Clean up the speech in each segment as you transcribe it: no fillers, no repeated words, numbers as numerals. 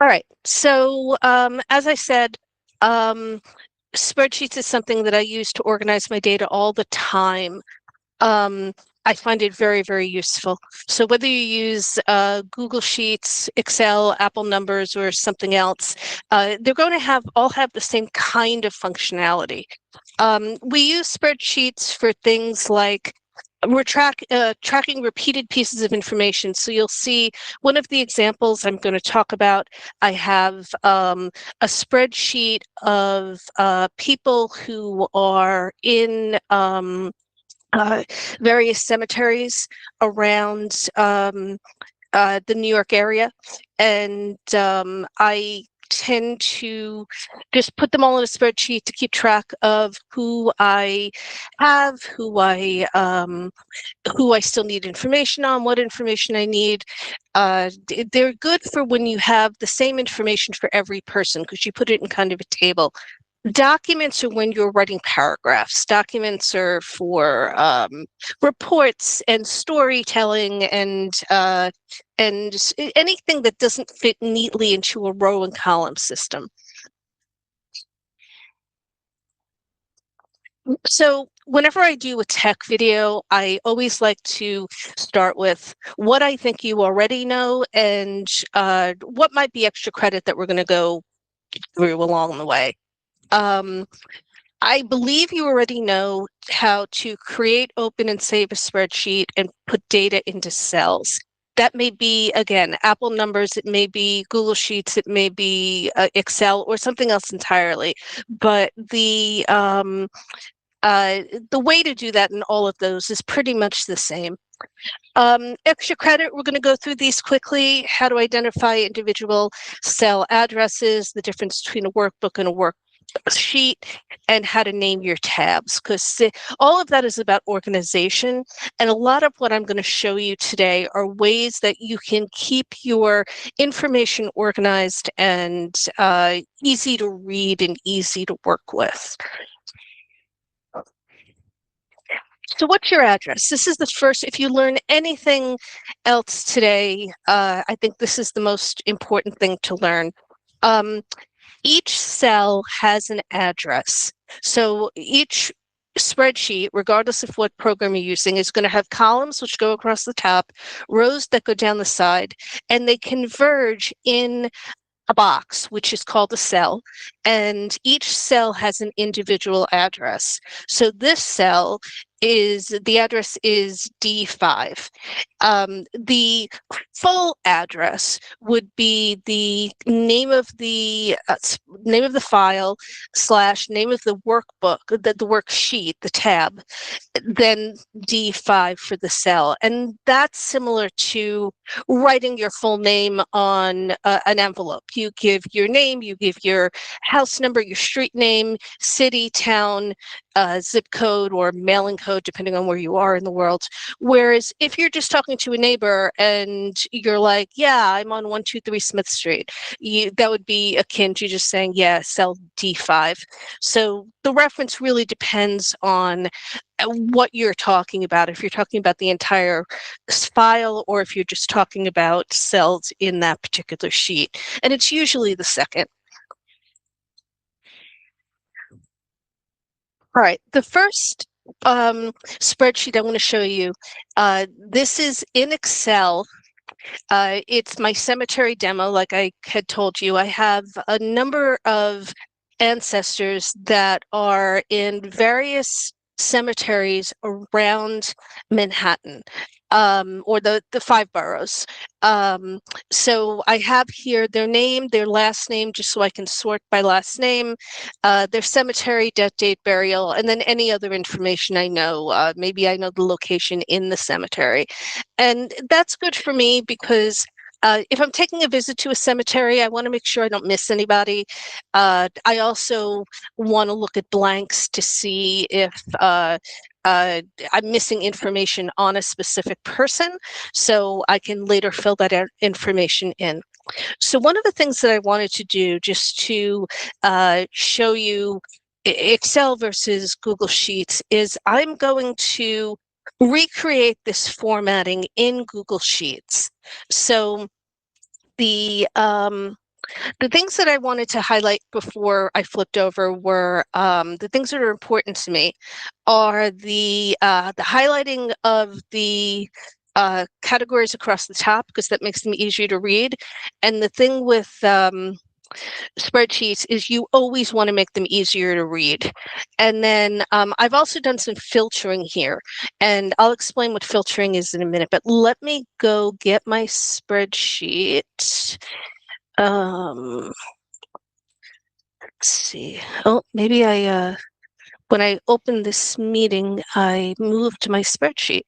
All right. So as I said, spreadsheets is something that I use to organize my data all the time. I find it very, very useful. So whether you use Google Sheets, Excel, Apple Numbers, or something else, they're going to all have the same kind of functionality. We use spreadsheets for things like we're tracking repeated pieces of information. So you'll see one of the examples I'm going to talk about. I have a spreadsheet of people who are in various cemeteries around the New York area, and I tend to just put them all in a spreadsheet to keep track of who I have, who I still need information on, what information I need. They're good for when you have the same information for every person because you put it in kind of a table. Documents are when you're writing paragraphs. Documents are for reports and storytelling and anything that doesn't fit neatly into a row and column system. So whenever I do a tech video, I always like to start with what I think you already know and what might be extra credit that we're going to go through along the way. I believe you already know how to create, open, and save a spreadsheet and put data into cells. That may be, again, Apple Numbers, it may be Google Sheets, it may be Excel or something else entirely. But the way to do that in all of those is pretty much the same. Extra credit, we're going to go through these quickly. How to identify individual cell addresses, the difference between a workbook and a worksheet, and how to name your tabs, because all of that is about organization. And a lot of what I'm going to show you today are ways that you can keep your information organized and easy to read and easy to work with. So what's your address? This is the first, if you learn anything else today, I think this is the most important thing to learn. Each cell has an address. So each spreadsheet, regardless of what program you're using, is going to have columns which go across the top, rows that go down the side, and they converge in a box, which is called a cell, and each cell has an individual address. So this cell the address is D5. The full address would be the name of the file / name of the workbook, the worksheet, the tab, then D5 for the cell. And that's similar to writing your full name on an envelope. You give your name, you give your house number, your street name, city, town, zip code, or mailing code, depending on where you are in the world. Whereas if you're just talking to a neighbor and you're like, yeah, I'm on 123 Smith Street, that would be akin to just saying, yeah, cell D5. So the reference really depends on what you're talking about, if you're talking about the entire file or if you're just talking about cells in that particular sheet. And it's usually the second. All right, the first spreadsheet I want to show you, this is in Excel. It's my cemetery demo, like I had told you. I have a number of ancestors that are in various cemeteries around Manhattan, or the 5 boroughs. So I have here their name, their last name, just so I can sort by last name, their cemetery, death date, burial, and then any other information I know. Maybe I know the location in the cemetery. And that's good for me because if I'm taking a visit to a cemetery, I want to make sure I don't miss anybody. I also want to look at blanks to see if I'm missing information on a specific person, so I can later fill that information in. So one of the things that I wanted to do, just to show you Excel versus Google Sheets, is I'm going to recreate this formatting in Google Sheets. So the The things that I wanted to highlight before I flipped over were the things that are important to me are the highlighting of the categories across the top, because that makes them easier to read. And the thing with spreadsheets is you always want to make them easier to read. And then I've also done some filtering here, and I'll explain what filtering is in a minute, but let me go get my spreadsheet. Let's see. Oh, maybe when I opened this meeting, I moved my spreadsheet.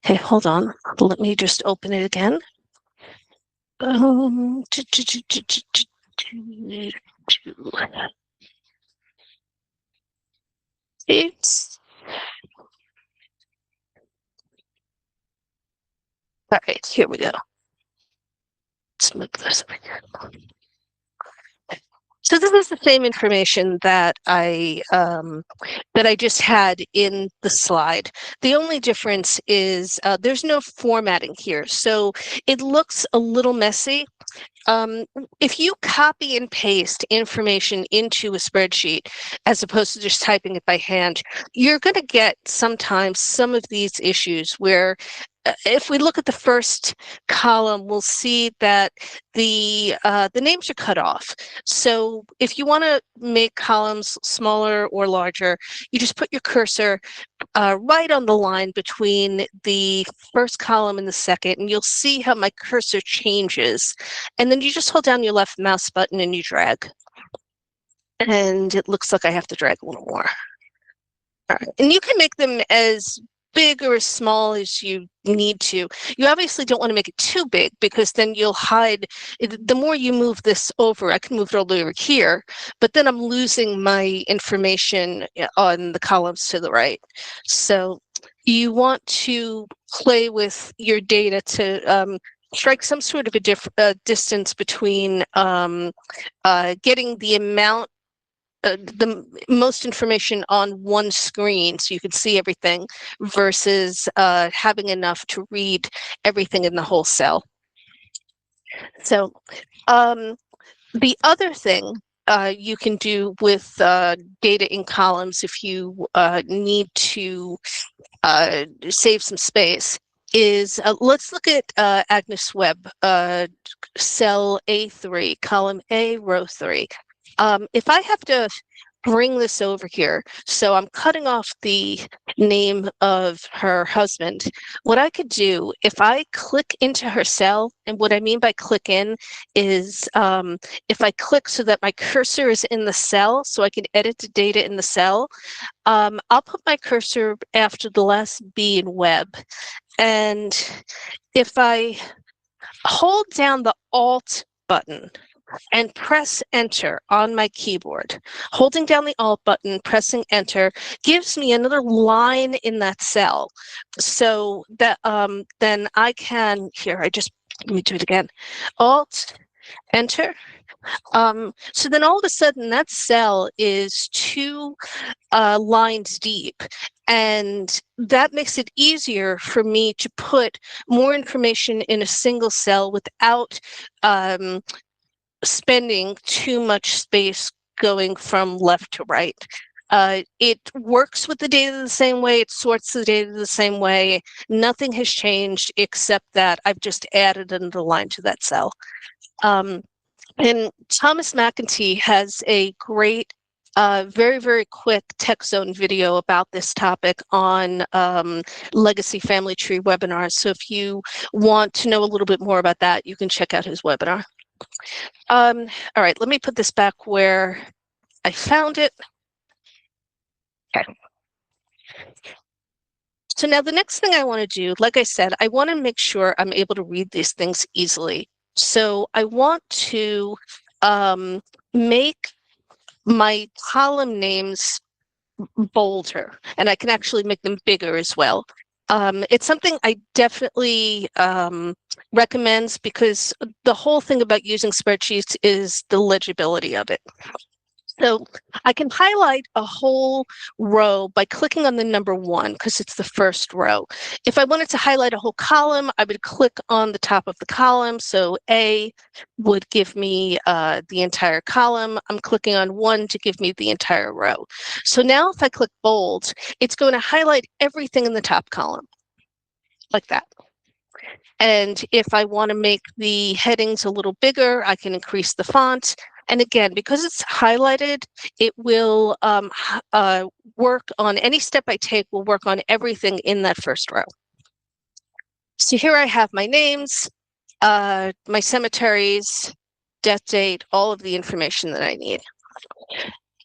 Okay, hold on. Let me just open it again. It's all right. Here we go. Let's move this over here. So this is the same information that I just had in the slide. The only difference is there's no formatting here, so it looks a little messy. If you copy and paste information into a spreadsheet, as opposed to just typing it by hand, you're going to get sometimes some of these issues where if we look at the first column, we'll see that the names are cut off. So if you want to make columns smaller or larger, you just put your cursor right on the line between the first column and the second, and you'll see how my cursor changes. And then you just hold down your left mouse button and you drag. And it looks like I have to drag a little more. All right. And you can make them as big or as small as you need to. You obviously don't want to make it too big, because then you'll hide. The more you move this over, I can move it all the way over here, but then I'm losing my information on the columns to the right. So you want to play with your data to strike some sort of a distance between getting the amount the most information on one screen so you can see everything versus having enough to read everything in the whole cell. So the other thing you can do with data in columns if you need to save some space is let's look at Agnes Webb, cell A3, column A, row 3. If I have to bring this over here, so I'm cutting off the name of her husband, what I could do, if I click into her cell, and what I mean by click in is if I click so that my cursor is in the cell, so I can edit the data in the cell, I'll put my cursor after the last B in Web. And if I hold down the Alt button and press enter on my keyboard, holding down the Alt button, pressing enter gives me another line in that cell. So that then I can, let me do it again, Alt, enter. So then all of a sudden that cell is 2 lines deep, and that makes it easier for me to put more information in a single cell without spending too much space going from left to right. It works with the data the same way, it sorts the data the same way. Nothing has changed except that I've just added another line to that cell. And Thomas McEntee has a great, very, very quick TechZone video about this topic on Legacy Family Tree webinars. So if you want to know a little bit more about that, you can check out his webinar. All right, let me put this back where I found it. Okay. So now the next thing I want to do, like I said, I want to make sure I'm able to read these things easily. So I want to make my column names bolder, and I can actually make them bigger as well. It's something I definitely recommend, because the whole thing about using spreadsheets is the legibility of it. So I can highlight a whole row by clicking on the number 1 because it's the first row. If I wanted to highlight a whole column, I would click on the top of the column. So A would give me the entire column. I'm clicking on 1 to give me the entire row. So now if I click bold, it's going to highlight everything in the top column like that. And if I want to make the headings a little bigger, I can increase the font. And again, because it's highlighted, it will work on any step I take, will work on everything in that first row. So here I have my names, my cemeteries, death date, all of the information that I need.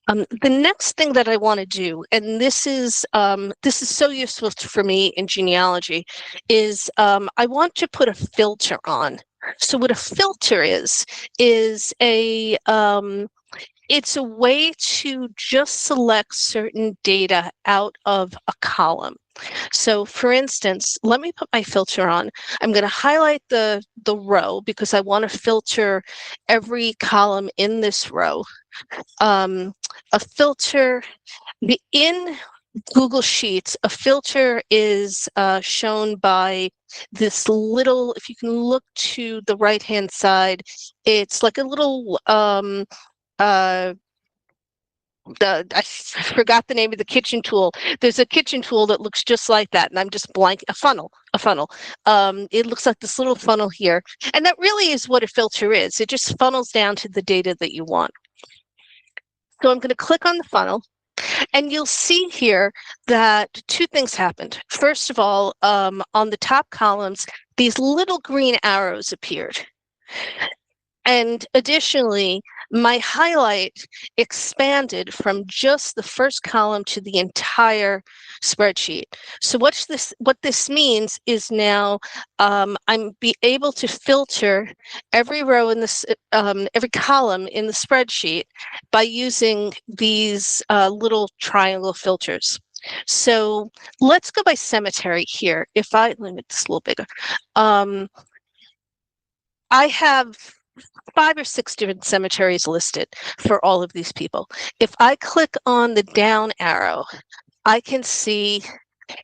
The next thing that I want to do, and this is so useful for me in genealogy, is I want to put a filter on. So what a filter is a it's a way to just select certain data out of a column. So for instance, let me put my filter on. I'm going to highlight the row because I want to filter every column in this row. A filter in Google Sheets, a filter is shown by this little, if you can look to the right-hand side, it's like a little, I forgot the name of the kitchen tool. There's a kitchen tool that looks just like that, and I'm just blank, a funnel. It looks like this little funnel here, and that really is what a filter is. It just funnels down to the data that you want. So I'm going to click on the funnel, and you'll see here that 2 things happened. First of all, on the top columns, these little green arrows appeared. And additionally, my highlight expanded from just the first column to the entire spreadsheet. So what this means is now I'm able to filter every row in this, every column in the spreadsheet by using these little triangle filters. So let's go by cemetery here. Let me make this a little bigger. I have 5 or 6 different cemeteries listed for all of these people. If I click on the down arrow, I can see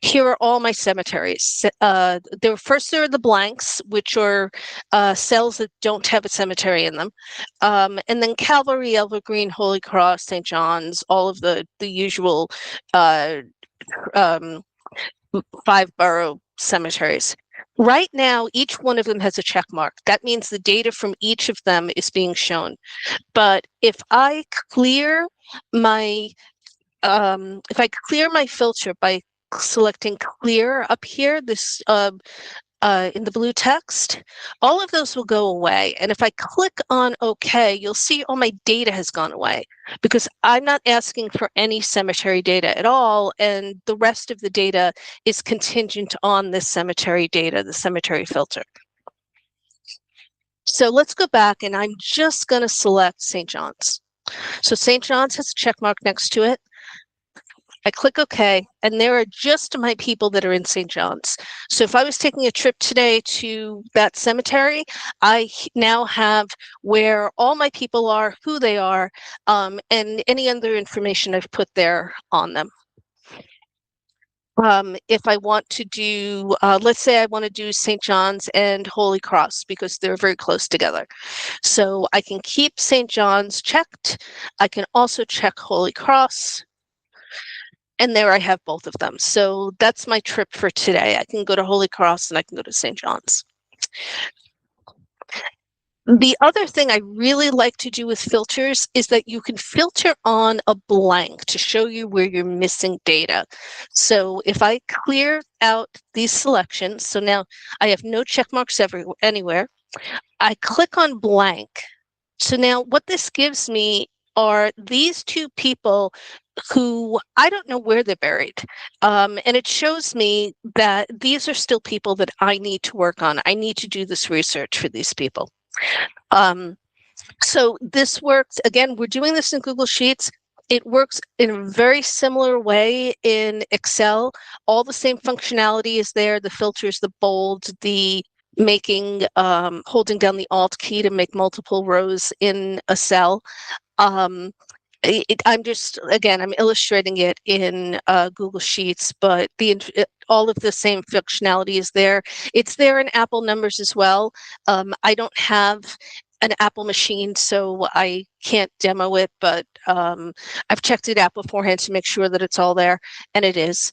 here are all my cemeteries. There are the blanks, which are cells that don't have a cemetery in them. And then Calvary, Evergreen, Holy Cross, St. John's, all of the usual 5-borough cemeteries. Right now, each one of them has a check mark. That means the data from each of them is being shown. But if I clear my filter by selecting clear up here, this in the blue text, all of those will go away. And if I click on OK, you'll see all my data has gone away because I'm not asking for any cemetery data at all. And the rest of the data is contingent on this cemetery data, the cemetery filter. So let's go back, and I'm just going to select St. John's. So St. John's has a check mark next to it. I click OK, and there are just my people that are in St. John's. So if I was taking a trip today to that cemetery, I now have where all my people are, who they are, and any other information I've put there on them. If I want to do, let's say I want to do St. John's and Holy Cross because they're very close together. So I can keep St. John's checked. I can also check Holy Cross. And there I have both of them. So that's my trip for today. I can go to Holy Cross and I can go to St. John's. The other thing I really like to do with filters is that you can filter on a blank to show you where you're missing data. So if I clear out these selections, so now I have no check marks anywhere, I click on blank. So now what this gives me are these 2 people who I don't know where they're buried. And it shows me that these are still people that I need to work on. I need to do this research for these people. So this works, again, we're doing this in Google Sheets. It works in a very similar way in Excel. All the same functionality is there, the filters, the bold, the making, holding down the Alt key to make multiple rows in a cell. I'm just, again, I'm illustrating it in Google Sheets, but all of the same functionality is there. It's there in Apple numbers as well. I don't have an Apple machine, so I can't demo it, but I've checked it out beforehand to make sure that it's all there, and it is.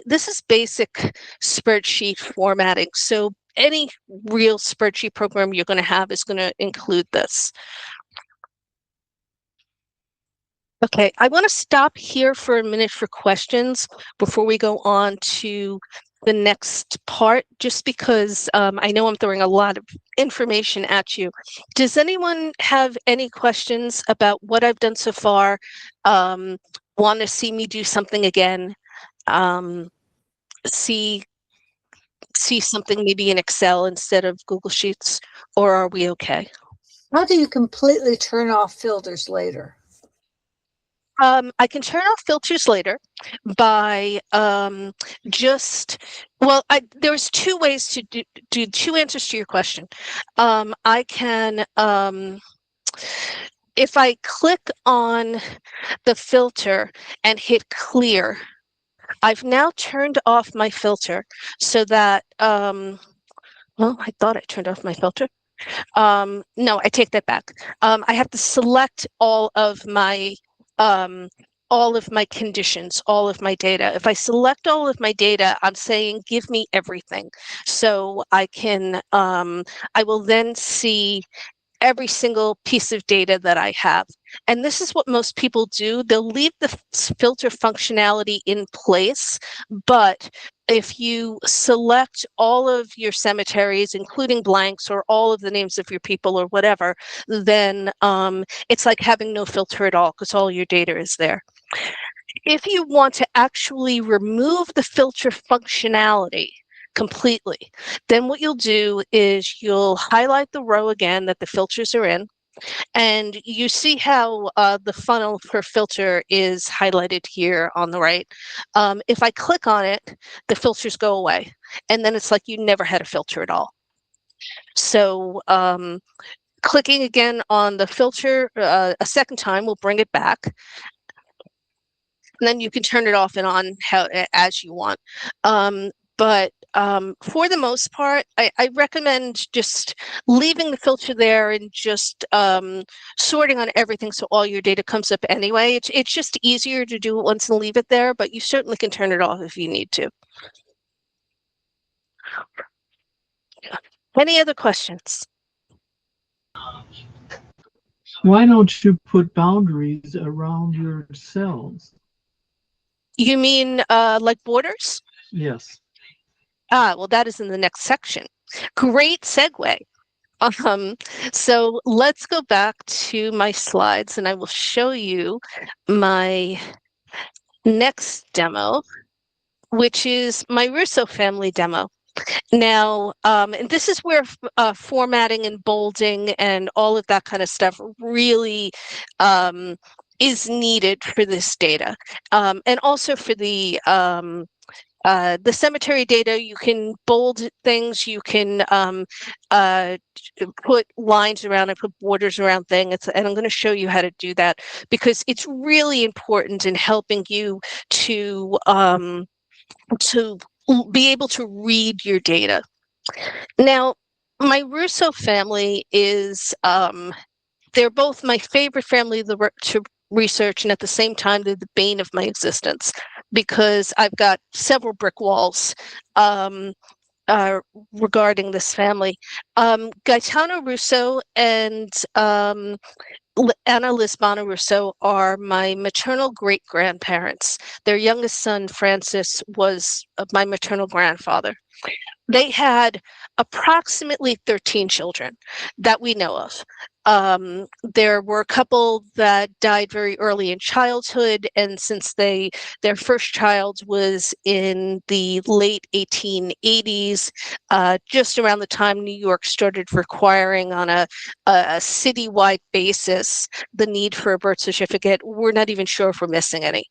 This is basic spreadsheet formatting, so any real spreadsheet program you're going to have is going to include this. Okay, I want to stop here for a minute for questions before we go on to the next part, just because I know I'm throwing a lot of information at you. Does anyone have any questions about what I've done so far? Want to see me do something again? See something maybe in Excel instead of Google Sheets, or are we okay? How do you completely turn off filters later? I can turn off filters later by there's two ways to do two answers to your question. I can, if I click on the filter and hit clear, I've now turned off my filter so that, well, I thought I turned off my filter. No, I take that back. I have to select all of my conditions, all of my data. If I select all of my data, I'm saying, give me everything. So I can, I will then see every single piece of data that I have. And this is what most people do. They'll leave the filter functionality in place, but if you select all of your cemeteries, including blanks or all of the names of your people or whatever, then it's like having no filter at all because all your data is there. If you want to actually remove the filter functionality completely, then what you'll do is you'll highlight the row again that the filters are in, and you see how the funnel for filter is highlighted here on the right. If I click on it, the filters go away, and then it's like you never had a filter at all. So clicking again on the filter a second time will bring it back. And then you can turn it off and on as you want. But for the most part, I recommend just leaving the filter there and just sorting on everything so all your data comes up anyway. It's just easier to do it once and leave it there, but you certainly can turn it off if you need to. Any other questions? Why don't you put boundaries around your cells? You mean like borders? Yes. Well, that is in the next section. Great segue. So let's go back to my slides and I will show you my next demo, which is my Russo family demo. Now, and this is where formatting and bolding and all of that kind of stuff really is needed for this data. And also for the cemetery data, you can bold things, you can put lines around and put borders around things, and I'm going to show you how to do that because it's really important in helping you to be able to read your data. Now, my Russo family is, they're both my favorite family to research, and at the same time, they're the bane of my existence because I've got several brick walls regarding this family. Gaetano Russo and Anna Lisbona Russo are my maternal great-grandparents. Their youngest son, Francis, was my maternal grandfather. They had approximately 13 children that we know of. There were a couple that died very early in childhood, and since their first child was in the late 1880s, just around the time New York started requiring on a citywide basis the need for a birth certificate, we're not even sure if we're missing any.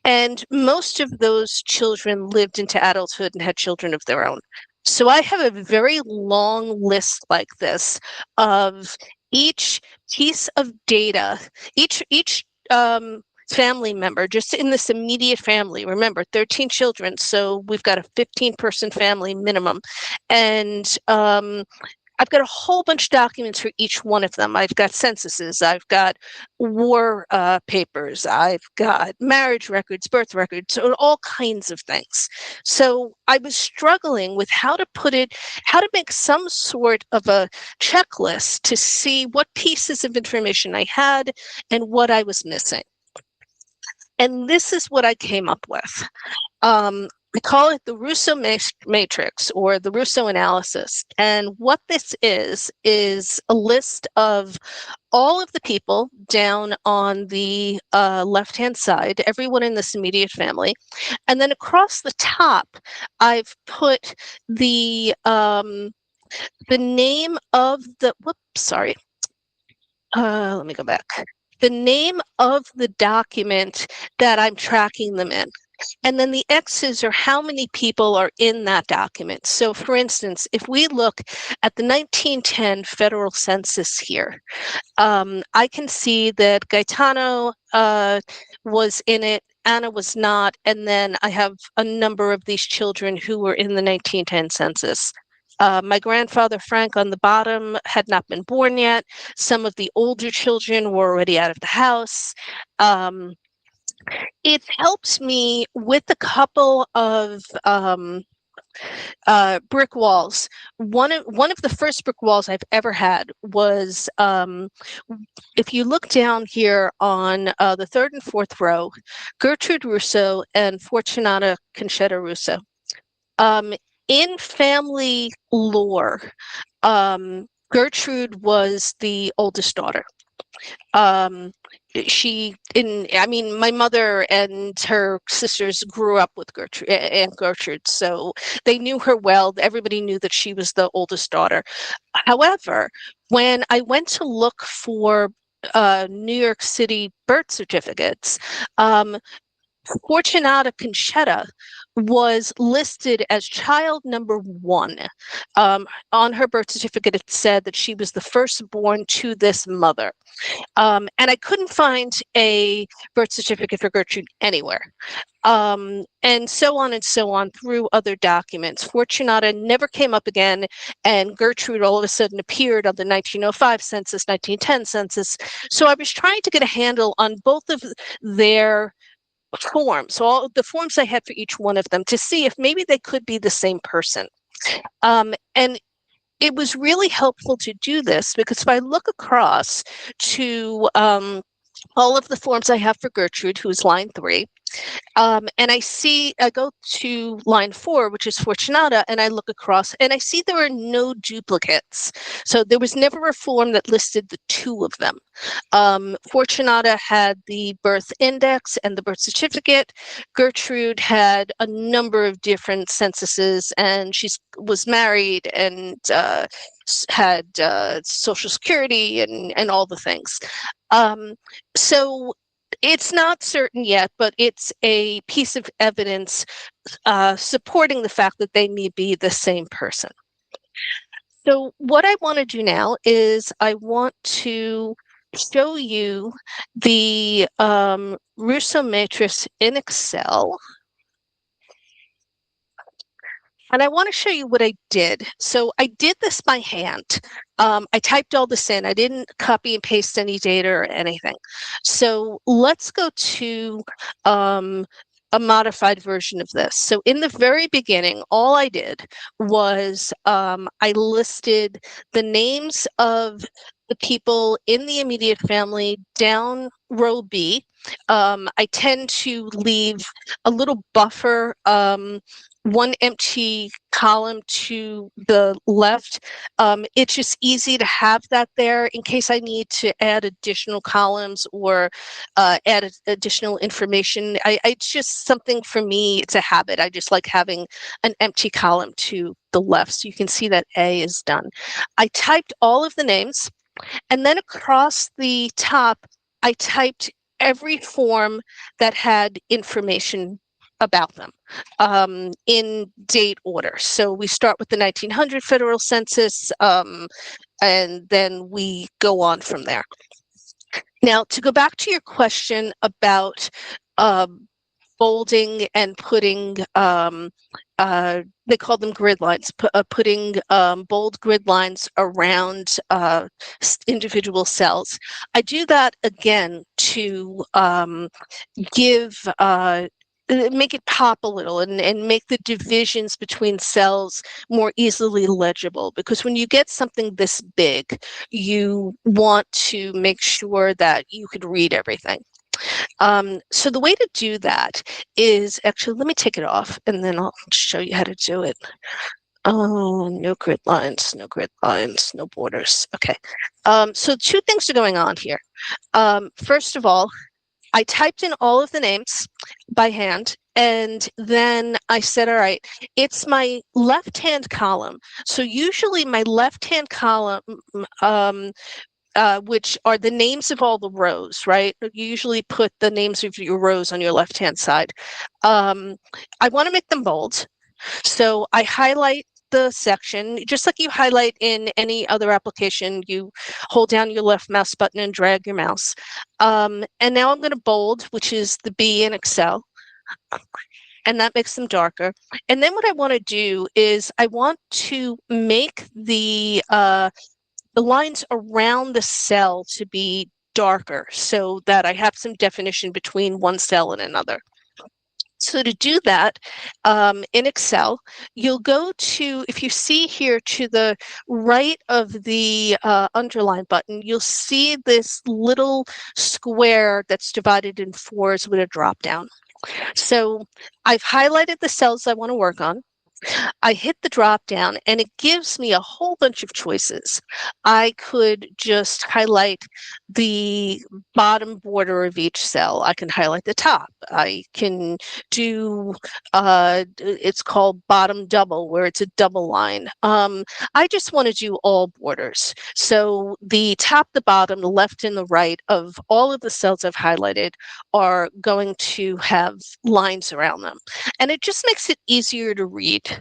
And most of those children lived into adulthood and had children of their own. So I have a very long list like this of each piece of data, each family member, just in this immediate family. Remember, 13 children, so we've got a 15-person family minimum, and I've got a whole bunch of documents for each one of them. I've got censuses, I've got war papers, I've got marriage records, birth records, so all kinds of things. So I was struggling with how to make some sort of a checklist to see what pieces of information I had and what I was missing. And this is what I came up with. We call it the Russo matrix or the Russo analysis. And what this is a list of all of the people down on the left-hand side, everyone in this immediate family. And then across the top, I've put the name of the, whoops, sorry. Let me go back. The name of the document that I'm tracking them in. And then the X's are how many people are in that document. So for instance, if we look at the 1910 federal census here, I can see that Gaetano was in it, Anna was not, and then I have a number of these children who were in the 1910 census. My grandfather, Frank, on the bottom had not been born yet. Some of the older children were already out of the house. It helps me with a couple of brick walls. One of the first brick walls I've ever had was, if you look down here on the third and fourth row, Gertrude Russo and Fortunata Conchetta Russo. In family lore, Gertrude was the oldest daughter. I mean, my mother and her sisters grew up with Gertrude, Aunt Gertrude, so they knew her well. Everybody knew that she was the oldest daughter. However, when I went to look for New York City birth certificates, Fortunata Conchetta was listed as child number 1. On her birth certificate, it said that she was the firstborn to this mother. And I couldn't find a birth certificate for Gertrude anywhere. And so on through other documents. Fortunata never came up again, and Gertrude all of a sudden appeared on the 1905 census, 1910 census. So I was trying to get a handle on both of their forms, so all the forms I had for each one of them, to see if maybe they could be the same person. And it was really helpful to do this because if I look across to all of the forms I have for Gertrude, who's line 3, and I go to line 4, which is Fortunata, and I look across and I see there are no duplicates. So there was never a form that listed the 2 of them. Fortunata had the birth index and the birth certificate. Gertrude had a number of different censuses, and she was married and had Social Security and all the things. So it's not certain yet, but it's a piece of evidence supporting the fact that they may be the same person. So what I want to do now is I want to show you the Russo matrix in Excel. And I want to show you what I did. So I did this by hand. I typed all this in. I didn't copy and paste any data or anything. So let's go to a modified version of this. So in the very beginning, all I did was I listed the names of the people in the immediate family down row B. I tend to leave a little buffer, one empty column to the left. It's just easy to have that there in case I need to add additional columns or add additional information. It's just something for me, it's a habit. I just like having an empty column to the left. So you can see that A is done. I typed all of the names, and then across the top, I typed every form that had information about them in date order. So we start with the 1900 federal census, and then we go on from there. Now, to go back to your question about bolding and putting, they call them grid lines, putting bold grid lines around individual cells. I do that again to give make it pop a little and make the divisions between cells more easily legible, because when you get something this big, you want to make sure that you could read everything. So the way to do that is, actually, let me take it off and then I'll show you how to do it. Oh, no grid lines, no grid lines, no borders. Okay. So two things are going on here. First of all, I typed in all of the names by hand, and then I said, all right, it's my left-hand column. So usually my left-hand column, which are the names of all the rows, right? You usually put the names of your rows on your left-hand side. I want to make them bold. So I highlight the section, just like you highlight in any other application. You hold down your left mouse button and drag your mouse. And now I'm going to bold, which is the B in Excel. And that makes them darker. And then what I want to do is I want to make the lines around the cell to be darker so that I have some definition between one cell and another. So to do that, in Excel, you'll go to, if you see here to the right of the underline button, you'll see this little square that's divided in fours with a drop down. So I've highlighted the cells I want to work on. I hit the drop down and it gives me a whole bunch of choices. I could just highlight the bottom border of each cell. I can highlight the top. I can do, it's called bottom double, where it's a double line. I just want to do all borders. So the top, the bottom, the left and the right of all of the cells I've highlighted are going to have lines around them. And it just makes it easier to read.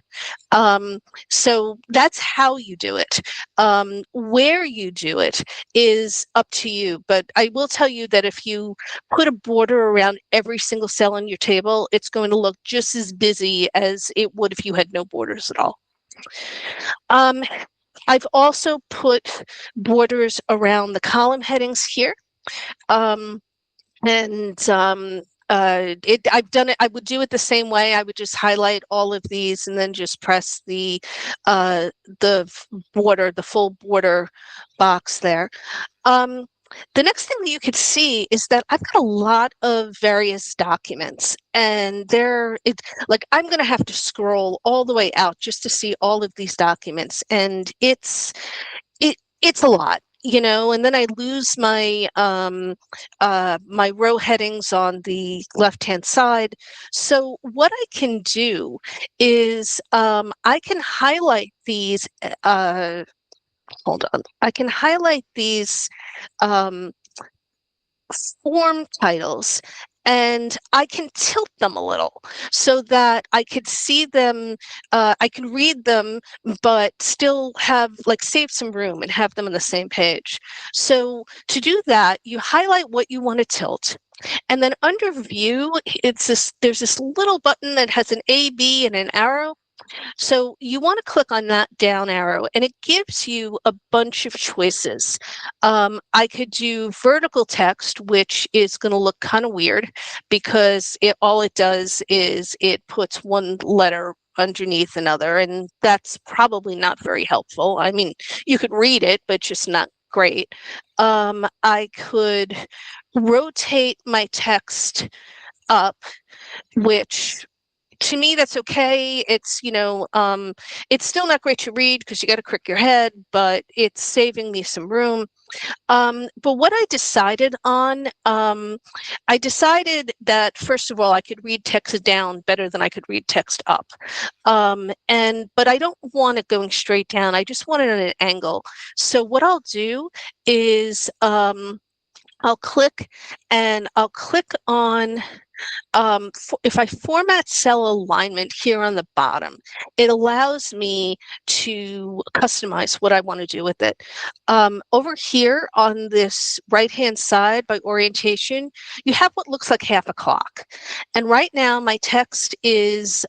So that's how you do it. Where you do it is up to you, but I will tell you that if you put a border around every single cell on your table, it's going to look just as busy as it would if you had no borders at all. I've also put borders around the column headings here. I've done it, I would do it the same way. I would just highlight all of these and then just press the border, the full border box there. The next thing that you could see is that I've got a lot of various documents, and like I'm going to have to scroll all the way out just to see all of these documents, and it's a lot. And then I lose my my row headings on the left-hand side. So what I can do is I can highlight these. Hold on. I can highlight these form titles, and I can tilt them a little so that I could see them, I can read them, but still have, like, save some room and have them on the same page. So to do that, you highlight what you want to tilt. And then under view, there's this little button that has an A, B, and an arrow. So you want to click on that down arrow, and it gives you a bunch of choices. I could do vertical text, which is going to look kind of weird because all it does is it puts one letter underneath another, and that's probably not very helpful. I mean, you could read it, but just not great. I could rotate my text up, which to me, that's okay. It's, it's still not great to read because you got to crick your head, but it's saving me some room. But what I decided on, I decided that, first of all, I could read text down better than I could read text up. But I don't want it going straight down. I just want it at an angle. So what I'll do is I'll click on if I format cell alignment here on the bottom, it allows me to customize what I want to do with it. Over here on this right-hand side by orientation, you have what looks like half a clock. And right now my text is,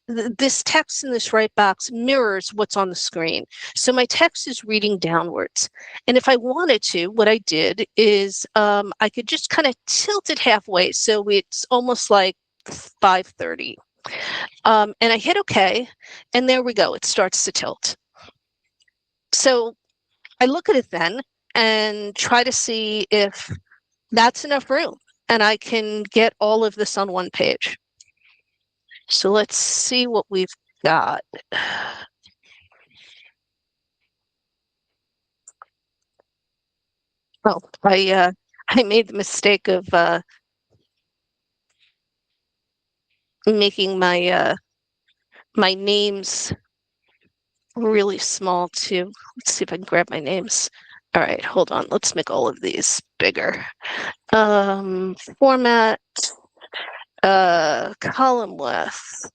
this text in this right box mirrors what's on the screen. So my text is reading downwards. And if I wanted to, what I did is I could just kind of tilt it halfway. So it's almost like 5:30. And I hit OK, and there we go. It starts to tilt. So I look at it then and try to see if that's enough room and I can get all of this on one page. So let's see what we've got. Oh, I made the mistake of making my my names really small too. Let's see if I can grab my names. All right, hold on. Let's make all of these bigger. Format, column width.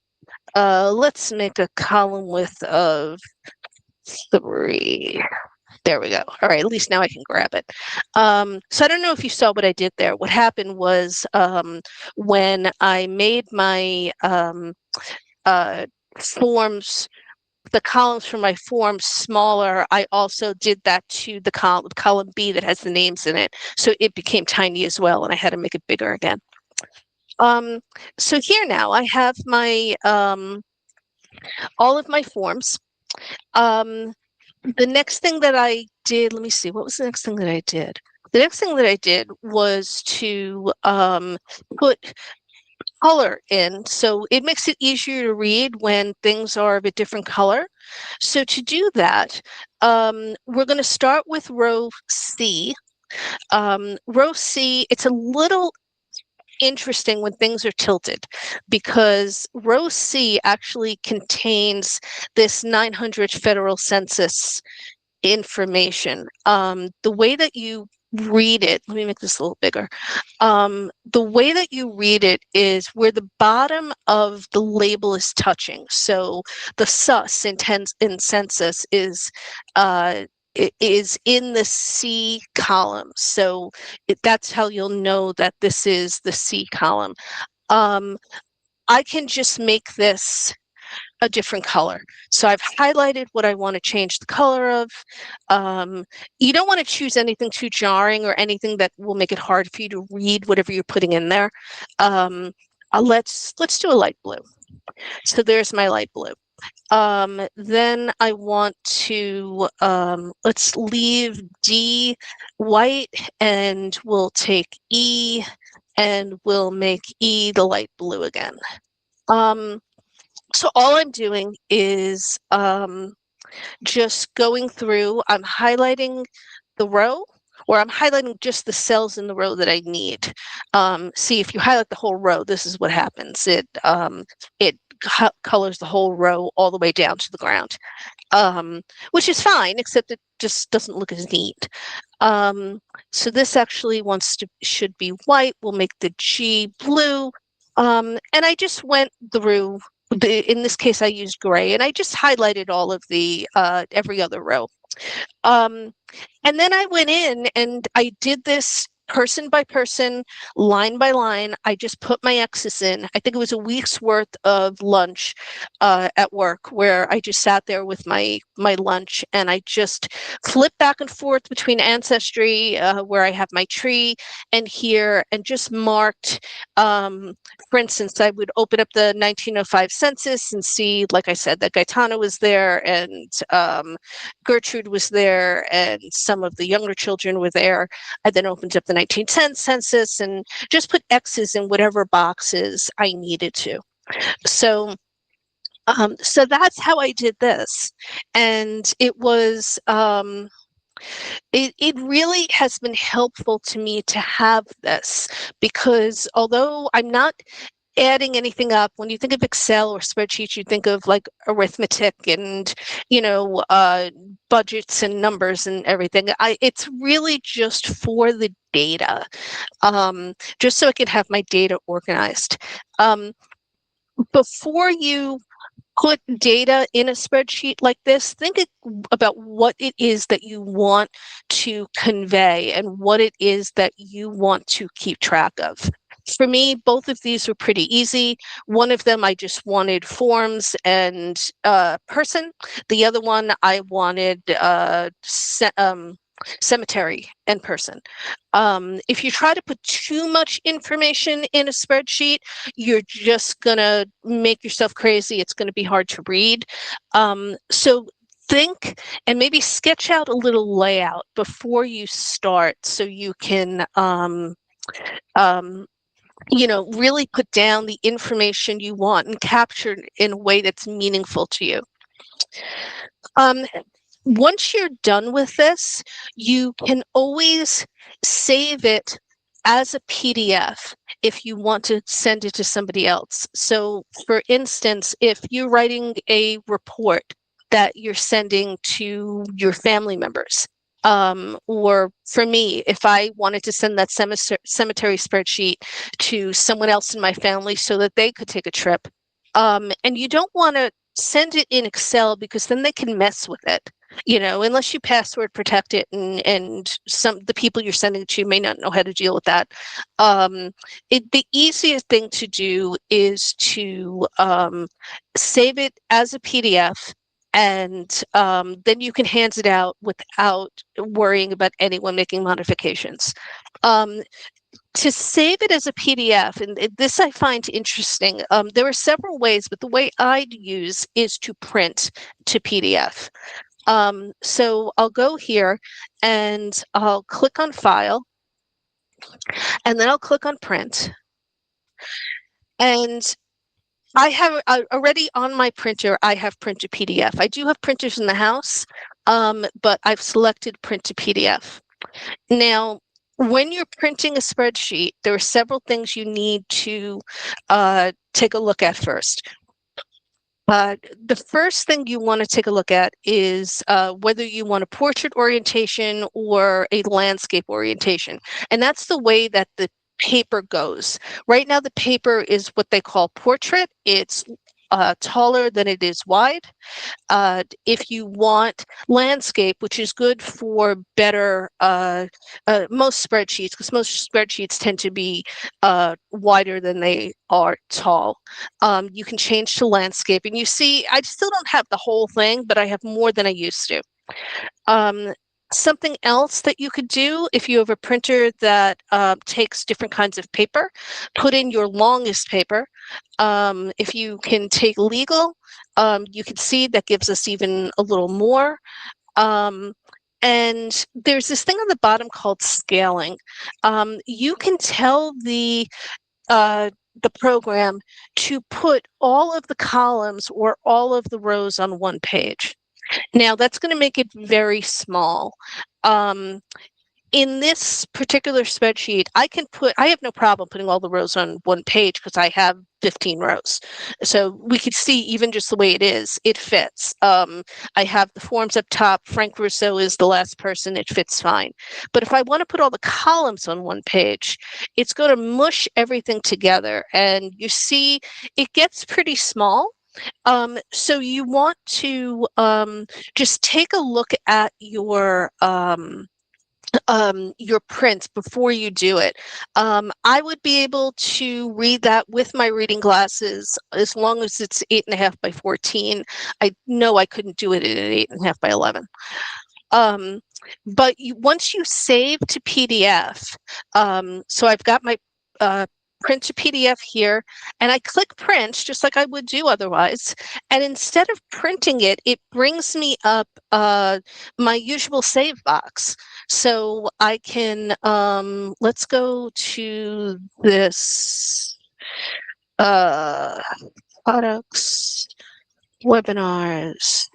Let's make a column width of 3. There we go. All right, at least now I can grab it. So I don't know if you saw what I did there. What happened was when I made my forms, the columns for my forms smaller, I also did that to the column B that has the names in it. So it became tiny as well, and I had to make it bigger again. So here now I have my all of my forms. The next thing that I did, let me see, what was the next thing that I did? The next thing that I did was to put color in, so it makes it easier to read when things are of a different color. So to do that, we're going to start with row C. Row C, it's a little interesting when things are tilted because row C actually contains this 900 federal census information. The way that you read it, let me make this a little bigger. The way that you read it is where the bottom of the label is touching. So the sus in census is in the C column. So that's how you'll know that this is the C column. I can just make this a different color. So I've highlighted what I want to change the color of. You don't want to choose anything too jarring or anything that will make it hard for you to read whatever you're putting in there. Let's do a light blue. So there's my light blue. Then I want to, let's leave D white and we'll take E and we'll make E the light blue again. So all I'm doing is just going through, I'm highlighting the row, or I'm highlighting just the cells in the row that I need. See, if you highlight the whole row, this is what happens. It colors the whole row all the way down to the ground, which is fine, except it just doesn't look as neat. So this actually should be white. We'll make the G blue. And I just went through, in this case, I used gray, and I just highlighted all of the every other row. And then I went in and I did this person by person, line by line. I just put my X's in. I think it was a week's worth of lunch at work where I just sat there with my lunch and I just flipped back and forth between Ancestry, where I have my tree, and here, and just marked. For instance, I would open up the 1905 census and see, like I said, that Gaetano was there and Gertrude was there and some of the younger children were there. I then opened up the 1910 census and just put X's in whatever boxes I needed to. So so that's how I did this. And it was, it really has been helpful to me to have this, because although I'm not adding anything up. When you think of Excel or spreadsheets, you think of like arithmetic and, budgets and numbers and everything. It's really just for the data, just so I can have my data organized. Before you put data in a spreadsheet like this, about what it is that you want to convey and what it is that you want to keep track of. For me, both of these were pretty easy. One of them, I just wanted forms and person. The other one, I wanted cemetery and person. If you try to put too much information in a spreadsheet, you're just gonna make yourself crazy. It's gonna be hard to read. So think and maybe sketch out a little layout before you start, so you can really put down the information you want and capture it in a way that's meaningful to you. Once you're done with this, you can always save it as a PDF if you want to send it to somebody else. So, for instance, if you're writing a report that you're sending to your family members, or for me, if I wanted to send that cemetery spreadsheet to someone else in my family so that they could take a trip, and you don't want to send it in Excel because then they can mess with it. Unless you password protect it, and the people you're sending it to may not know how to deal with that. The easiest thing to do is to save it as a PDF, and then you can hand it out without worrying about anyone making modifications. To save it as a PDF, and this I find interesting, there are several ways, but the way I'd use is to print to PDF. So I'll go here and I'll click on File, and then I'll click on Print. And I have already on my printer, I have Print to PDF. I do have printers in the house, but I've selected Print to PDF. Now, when you're printing a spreadsheet, there are several things you need to take a look at first. The first thing you want to take a look at is whether you want a portrait orientation or a landscape orientation. And that's the way that the paper goes. Right now, the paper is what they call portrait. It's taller than it is wide. If you want landscape, which is good for better most spreadsheets, because most spreadsheets tend to be wider than they are tall, you can change to landscape. And you see, I still don't have the whole thing, but I have more than I used to. Something else that you could do if you have a printer that takes different kinds of paper, put in your longest paper. If you can take legal, you can see that gives us even a little more. And there's this thing on the bottom called scaling. You can tell the program to put all of the columns or all of the rows on one page. Now, that's going to make it very small. In this particular spreadsheet, I have no problem putting all the rows on one page because I have 15 rows. So we could see even just the way it is, it fits. I have the forms up top. Frank Russo is the last person. It fits fine. But if I want to put all the columns on one page, it's going to mush everything together. And you see, it gets pretty small. So you want to just take a look at your prints before you do it. I would be able to read that with my reading glasses as long as it's 8.5 by 14. I know I couldn't do it at 8.5 by 11. But once you save to PDF, so I've got my print to PDF here, and I click print just like I would do otherwise. And instead of printing it, it brings me up my usual save box. So I can, let's go to this products, webinars,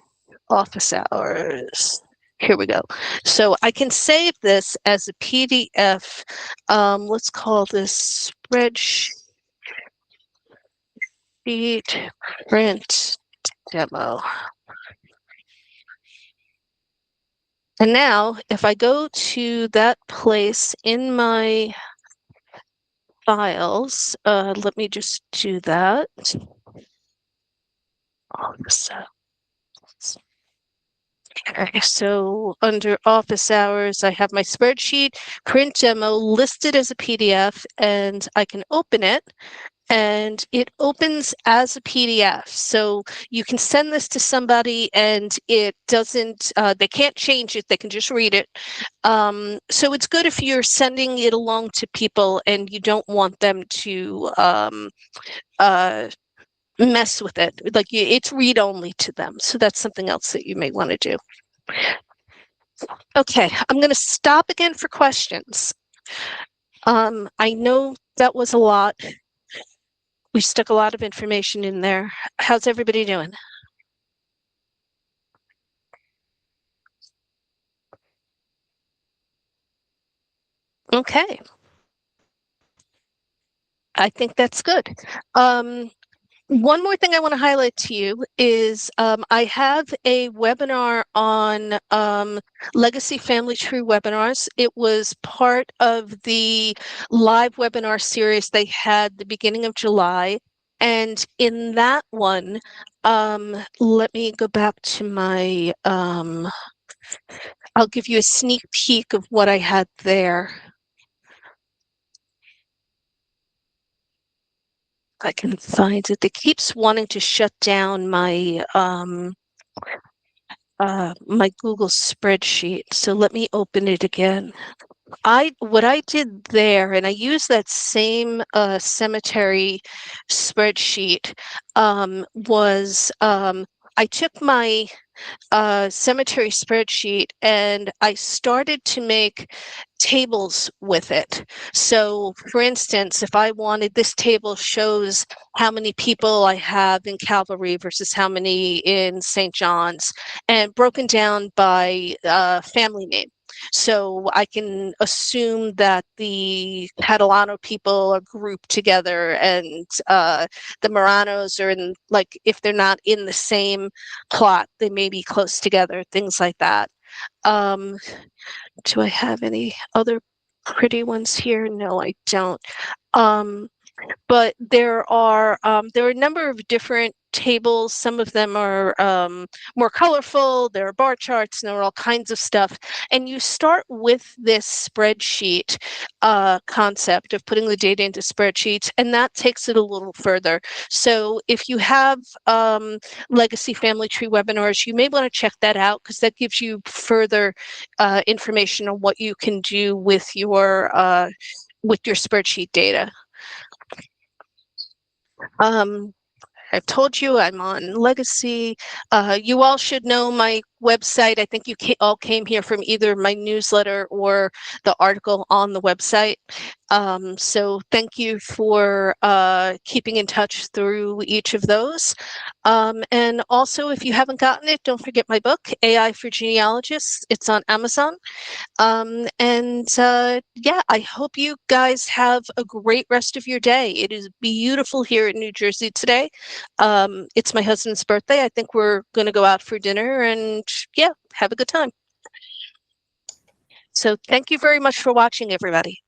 office hours. Here we go. So I can save this as a PDF. Let's call this spreadsheet spreadsheet print demo. And now if I go to that place in my files, let me just do that. Okay, so under office hours, I have my spreadsheet print demo listed as a PDF, and I can open it, and it opens as a PDF. So you can send this to somebody and it doesn't, they can't change it, they can just read it. So it's good if you're sending it along to people and you don't want them to mess with it. Like it's read only to them. So that's something else that you may want to do. Okay, I'm going to stop again for questions. I know that was a lot. We stuck a lot of information in there. How's everybody doing? Okay. I think that's good. One more thing I want to highlight to you is I have a webinar on Legacy Family Tree webinars. It was part of the live webinar series they had the beginning of July. And in that one, let me go back to my, I'll give you a sneak peek of what I had there. I can find it. It keeps wanting to shut down my my Google spreadsheet. So let me open it again. What I did there, and I used that same cemetery spreadsheet, was I took my cemetery spreadsheet and I started to make tables with it. So for instance, if I wanted, this table shows how many people I have in Calvary versus how many in St. John's, and broken down by family name. So I can assume that the Catalano people are grouped together and the Moranos are in, like, if they're not in the same plot, they may be close together, things like that. Do I have any other pretty ones here? No, I don't. But there are a number of different tables. Some of them are more colorful. There are bar charts and there are all kinds of stuff. And you start with this spreadsheet concept of putting the data into spreadsheets, and that takes it a little further. So if you have Legacy Family Tree webinars, you may want to check that out because that gives you further information on what you can do with your spreadsheet data. I've told you I'm on Legacy. You all should know my website. I think you all came here from either my newsletter or the article on the website. So thank you for keeping in touch through each of those. And also, if you haven't gotten it, don't forget my book, AI for Genealogists. It's on Amazon. Yeah, I hope you guys have a great rest of your day. It is beautiful here in New Jersey today. It's my husband's birthday. I think we're going to go out for dinner and yeah, have a good time. So thank you very much for watching, everybody.